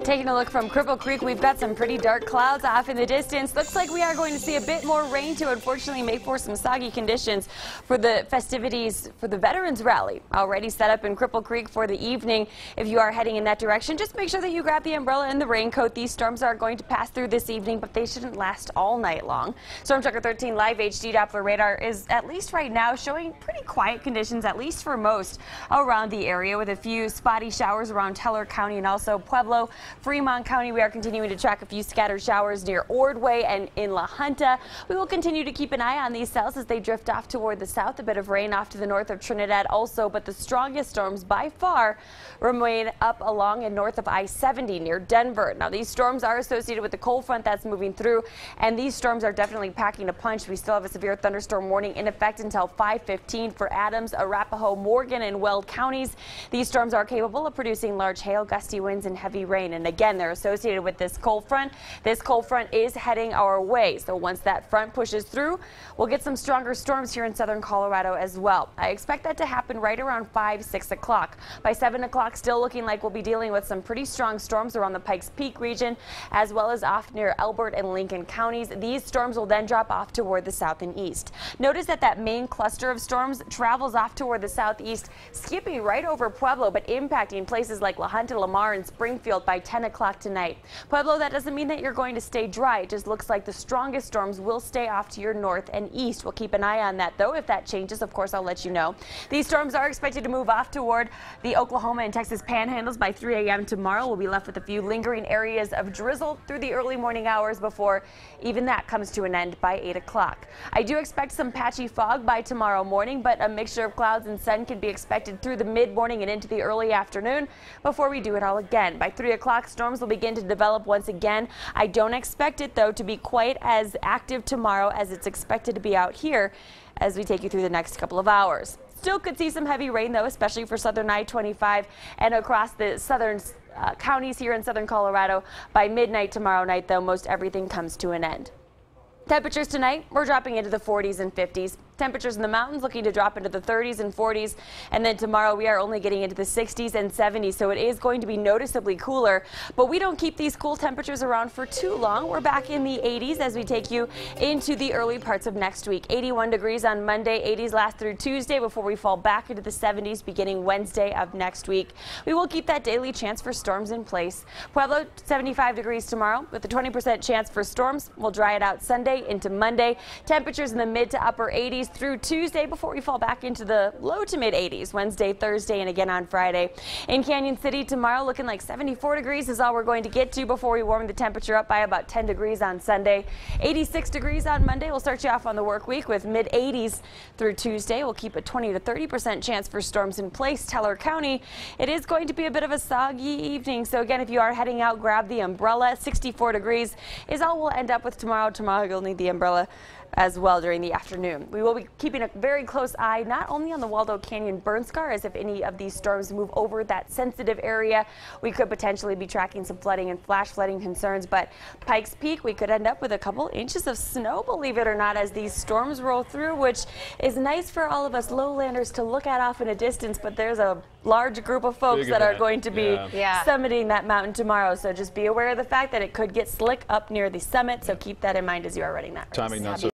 Taking a look from Cripple Creek, we've got some pretty dark clouds off in the distance. Looks like we are going to see a bit more rain to unfortunately make for some soggy conditions for the festivities for the Veterans Rally. Already set up in Cripple Creek for the evening. If you are heading in that direction, just make sure that you grab the umbrella and the raincoat. These storms are going to pass through this evening, but they shouldn't last all night long. Storm Tracker 13 Live HD Doppler radar is, at least right now, showing pretty quiet conditions, at least for most around the area, with a few spotty showers around Teller County and also Pueblo. Fremont County, we are continuing to track a few scattered showers near Ordway and in La Junta. We will continue to keep an eye on these cells as they drift off toward the south. A bit of rain off to the north of Trinidad also, but the strongest storms by far remain up along and north of I-70 near Denver. Now, these storms are associated with the cold front that's moving through, and these storms are definitely packing a punch. We still have a severe thunderstorm warning in effect until 5:15 for Adams, Arapahoe, Morgan, and Weld counties. These storms are capable of producing large hail, gusty winds, and heavy rain. And again, they're associated with this cold front. This cold front is heading our way. So once that front pushes through, we'll get some stronger storms here in southern Colorado as well. I expect that to happen right around 5-6 o'clock. By 7 o'clock, still looking like we'll be dealing with some pretty strong storms around the Pikes Peak region, as well as off near Elbert and Lincoln counties. These storms will then drop off toward the south and east. Notice that that main cluster of storms travels off toward the southeast, skipping right over Pueblo, but impacting places like La Junta, Lamar, and Springfield by 10 o'clock tonight. Pueblo, that doesn't mean that you're going to stay dry. It just looks like the strongest storms will stay off to your north and east. We'll keep an eye on that, though. If that changes, of course, I'll let you know. These storms are expected to move off toward the Oklahoma and Texas panhandles by 3 a.m. tomorrow. We'll be left with a few lingering areas of drizzle through the early morning hours before even that comes to an end by 8 o'clock. I do expect some patchy fog by tomorrow morning, but a mixture of clouds and sun can be expected through the mid-morning and into the early afternoon before we do it all again. By 3 o'clock, storms will begin to develop once again. I don't expect it, though, to be quite as active tomorrow as it's expected to be out here as we take you through the next couple of hours. Still could see some heavy rain, though, especially for southern I-25 and across the southern counties here in southern Colorado. By midnight tomorrow night, though, most everything comes to an end. Temperatures tonight, we're dropping into the 40s and 50s. Temperatures in the mountains looking to drop into the 30s and 40s. And then tomorrow we are only getting into the 60s and 70s. So it is going to be noticeably cooler. But we don't keep these cool temperatures around for too long. We're back in the 80s as we take you into the early parts of next week. 81 degrees on Monday. 80s last through Tuesday before we fall back into the 70s beginning Wednesday of next week. We will keep that daily chance for storms in place. Pueblo, 75 degrees tomorrow with a 20% chance for storms. We'll dry it out Sunday into Monday. Temperatures in the mid to upper 80s through Tuesday before we fall back into the low to mid 80s Wednesday, Thursday, and again on Friday. In Canyon City tomorrow, looking like 74 degrees is all we're going to get to before we warm the temperature up by about 10 degrees on Sunday. 86 degrees on Monday. We'll start you off on the work week with mid 80s through Tuesday. We'll keep a 20 to 30% chance for storms in place. Teller County, it is going to be a bit of a soggy evening. So again, if you are heading out, grab the umbrella. 64 degrees is all we'll end up with tomorrow. Tomorrow you'll need the umbrella as well during the afternoon. We will be keeping a very close eye not only on the Waldo Canyon burn scar, as if any of these storms move over that sensitive area, we could potentially be tracking some flooding and flash flooding concerns, but Pikes Peak, we could end up with a couple inches of snow, believe it or not, as these storms roll through, which is nice for all of us lowlanders to look at off in a distance, but there's a large group of folks that are going to be summiting that mountain tomorrow, so just be aware of the fact that it could get slick up near the summit, so keep that in mind as you are running that race.